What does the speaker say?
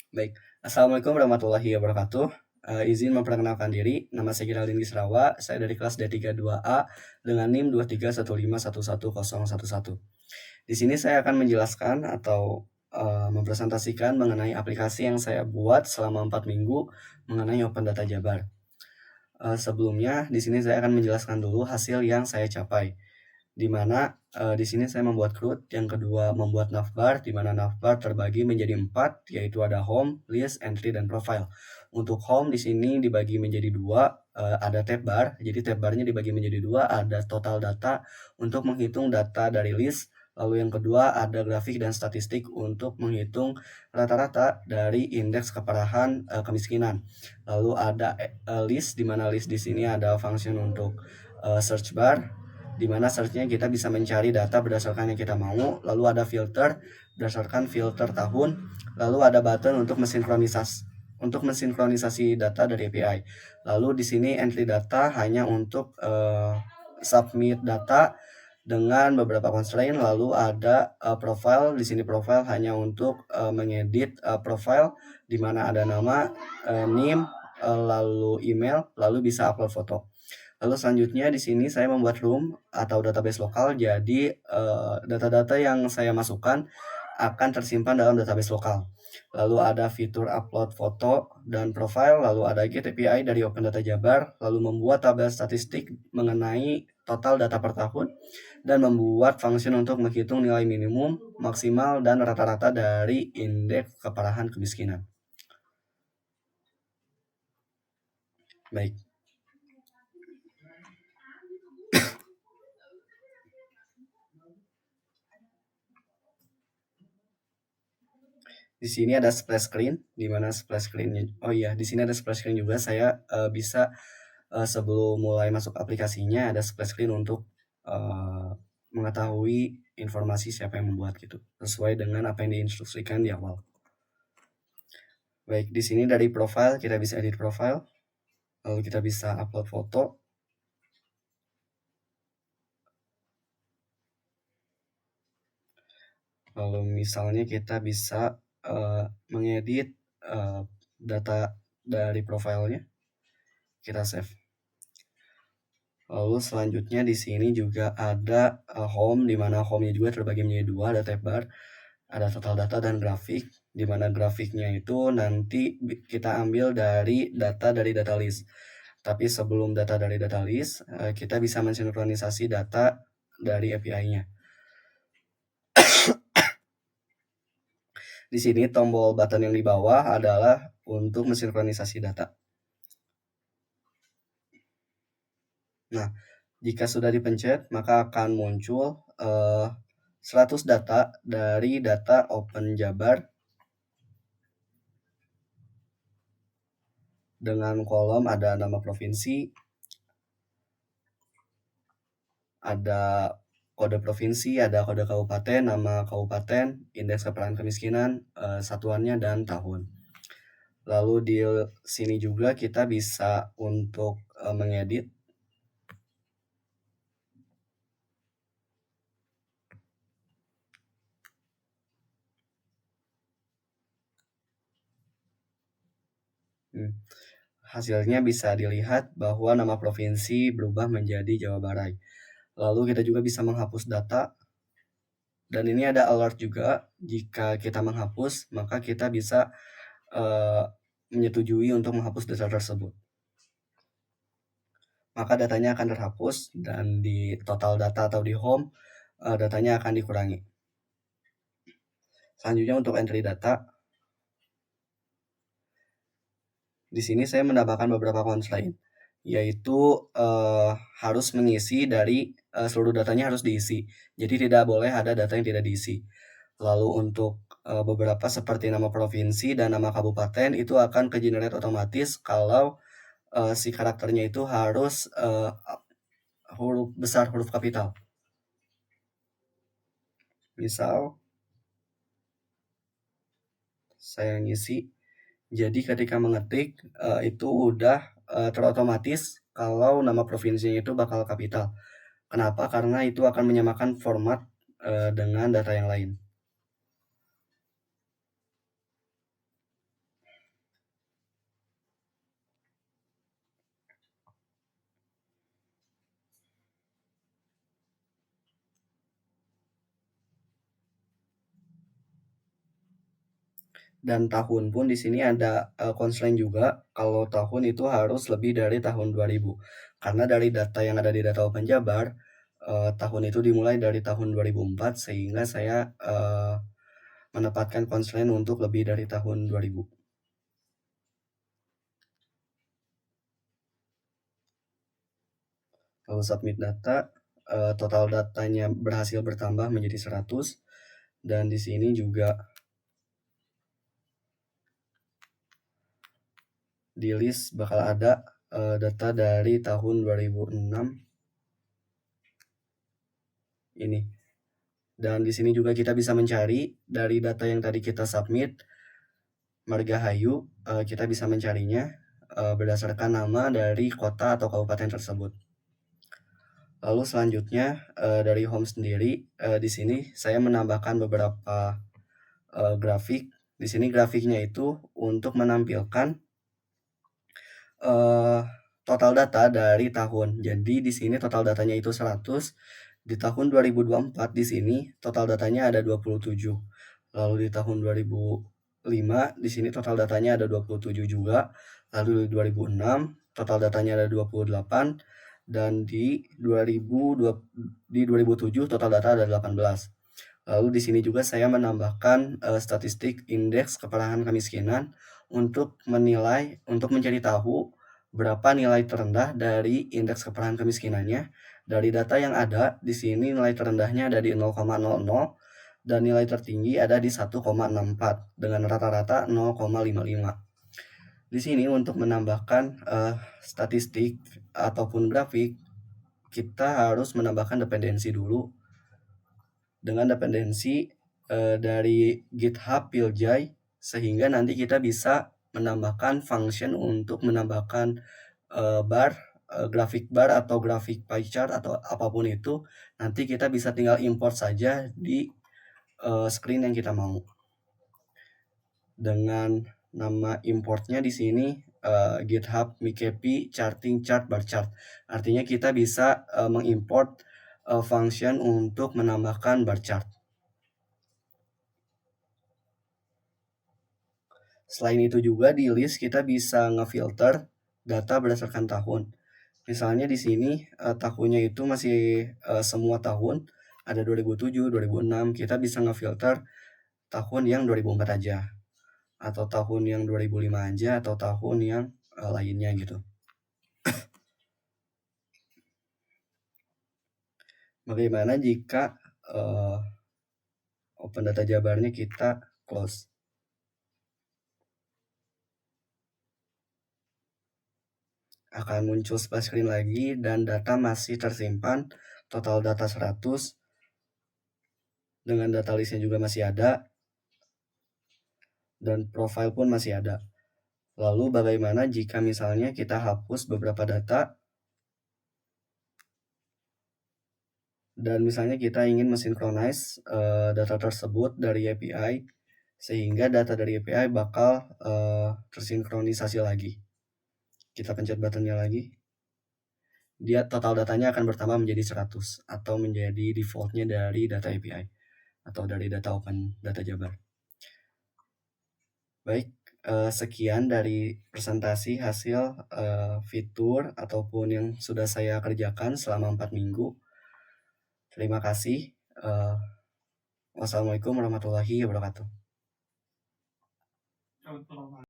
Baik, Assalamualaikum warahmatullahi wabarakatuh. Izin memperkenalkan diri, nama saya Giraldin Gisrawa, saya dari kelas D32A dengan NIM 2315111011. Di sini saya akan menjelaskan atau mempresentasikan mengenai aplikasi yang saya buat selama 4 minggu mengenai Open Data Jabar. Sebelumnya, di sini saya akan menjelaskan dulu hasil yang saya capai, di mana di sini saya membuat CRUD, yang kedua membuat navbar, di mana navbar terbagi menjadi 4, yaitu ada home, list, entry, dan profile. Untuk home di sini dibagi menjadi 2, ada tab bar, jadi tab barnya dibagi menjadi 2, ada total data untuk menghitung data dari list, lalu yang kedua ada grafik dan statistik untuk menghitung rata-rata dari indeks keparahan kemiskinan. Lalu ada list, di mana list di sini ada function untuk search bar, di mana search-nya kita bisa mencari data berdasarkan yang kita mau. Lalu ada filter berdasarkan filter tahun. Lalu ada button untuk mensinkronisasi data dari API. Lalu di sini entry data hanya untuk submit data dengan beberapa constraint. Lalu ada profile, di sini profile hanya untuk mengedit profile, di mana ada nama, name, lalu email, lalu bisa upload foto. Lalu selanjutnya di sini saya membuat room atau database lokal, jadi data-data yang saya masukkan akan tersimpan dalam database lokal. Lalu ada fitur upload foto dan profile, lalu ada get API dari Open Data Jabar, lalu membuat tabel statistik mengenai total data per tahun, dan membuat function untuk menghitung nilai minimum, maksimal, dan rata-rata dari indeks keparahan kemiskinan. Baik. Di sini ada splash screen, di mana splash screen-nya, di sini ada splash screen juga. Saya bisa sebelum mulai masuk aplikasinya ada splash screen untuk mengetahui informasi siapa yang membuat gitu, sesuai dengan apa yang diinstruksikan di awal. Baik, di sini dari profile kita bisa edit profile, lalu kita bisa upload foto. Lalu misalnya kita bisa mengedit data dari profilnya, kita save. Lalu selanjutnya di sini juga ada home, di mana home-nya juga terbagi menjadi 2, ada tab bar, ada total data dan grafik, di mana grafiknya itu nanti kita ambil dari data list. Tapi sebelum data dari data list, kita bisa mensinkronisasi data dari API-nya. Di sini tombol button yang di bawah adalah untuk mensinkronisasi data. Nah, jika sudah dipencet, maka akan muncul 100 data dari data Open Jabar dengan kolom ada nama provinsi, ada kode provinsi, ada kode kabupaten, nama kabupaten, indeks keparahan kemiskinan, satuannya, dan tahun. Lalu di sini juga kita bisa untuk mengedit. Hasilnya bisa dilihat bahwa nama provinsi berubah menjadi Jawa Barat. Lalu kita juga bisa menghapus data. Dan ini ada alert juga, jika kita menghapus, maka kita bisa menyetujui untuk menghapus data tersebut. Maka datanya akan terhapus, dan di total data atau di home, datanya akan dikurangi. Selanjutnya untuk entry data, di sini saya menambahkan beberapa constraint, yaitu harus mengisi dari seluruh datanya harus diisi. Jadi tidak boleh ada data yang tidak diisi. Lalu untuk beberapa seperti nama provinsi dan nama kabupaten itu akan ke-generate otomatis kalau si karakternya itu harus huruf besar, huruf kapital. Misal saya ngisi, jadi ketika mengetik itu udah terotomatis kalau nama provinsinya itu bakal kapital. Kenapa? Karena itu akan menyamakan format dengan data yang lain. Dan tahun pun di sini ada constraint juga, kalau tahun itu harus lebih dari tahun 2000. Karena dari data yang ada di data Open Jabar, tahun itu dimulai dari tahun 2004, sehingga saya menempatkan constraint untuk lebih dari tahun 2000. Lalu submit data, total datanya berhasil bertambah menjadi 100, dan di sini juga di list bakal ada data dari tahun 2006 ini. Dan di sini juga kita bisa mencari dari data yang tadi kita submit, Margahayu, kita bisa mencarinya berdasarkan nama dari kota atau kabupaten tersebut. Lalu selanjutnya dari home sendiri, di sini saya menambahkan beberapa grafik. Di sini grafiknya itu untuk menampilkan total data dari tahun. Jadi di sini total datanya itu 100. Di tahun 2024 di sini total datanya ada 27. Lalu di tahun 2005 di sini total datanya ada 27 juga. Lalu di 2006 total datanya ada 28, dan di 2007 total data ada 18. Lalu di sini juga saya menambahkan statistik indeks keparahan kemiskinan untuk mencari tahu berapa nilai terendah dari indeks keparahan kemiskinannya. Dari data yang ada di sini nilai terendahnya ada di 0,00 dan nilai tertinggi ada di 1,64 dengan rata-rata 0,55. Di sini untuk menambahkan statistik ataupun grafik, kita harus menambahkan dependensi dulu. Dengan dependensi dari GitHub Piljai, sehingga nanti kita bisa menambahkan function untuk menambahkan grafik bar atau grafik pie chart atau apapun itu. Nanti kita bisa tinggal import saja di screen yang kita mau. Dengan nama importnya di sini GitHub Mikepi Charting Chart Bar Chart. Artinya kita bisa mengimport function untuk menambahkan bar chart. Selain itu juga di list kita bisa ngefilter data berdasarkan tahun. Misalnya di sini tahunnya itu masih semua tahun, ada 2007, 2006, kita bisa ngefilter tahun yang 2004 aja, atau tahun yang 2005 aja, atau tahun yang lainnya gitu. Bagaimana jika Open Data Jabarnya kita close? Akan muncul splash screen lagi dan data masih tersimpan, total data 100, dengan data listnya juga masih ada, dan profile pun masih ada. Lalu bagaimana jika misalnya kita hapus beberapa data, dan misalnya kita ingin mensinchronize data tersebut dari API, sehingga data dari API bakal tersinkronisasi lagi. Kita pencet buttonnya lagi, dia total datanya akan bertambah menjadi 100 atau menjadi defaultnya dari data API atau dari data Open Data Jabar. Baik, sekian dari presentasi hasil fitur ataupun yang sudah saya kerjakan selama 4 minggu. Terima kasih. Wassalamualaikum warahmatullahi wabarakatuh.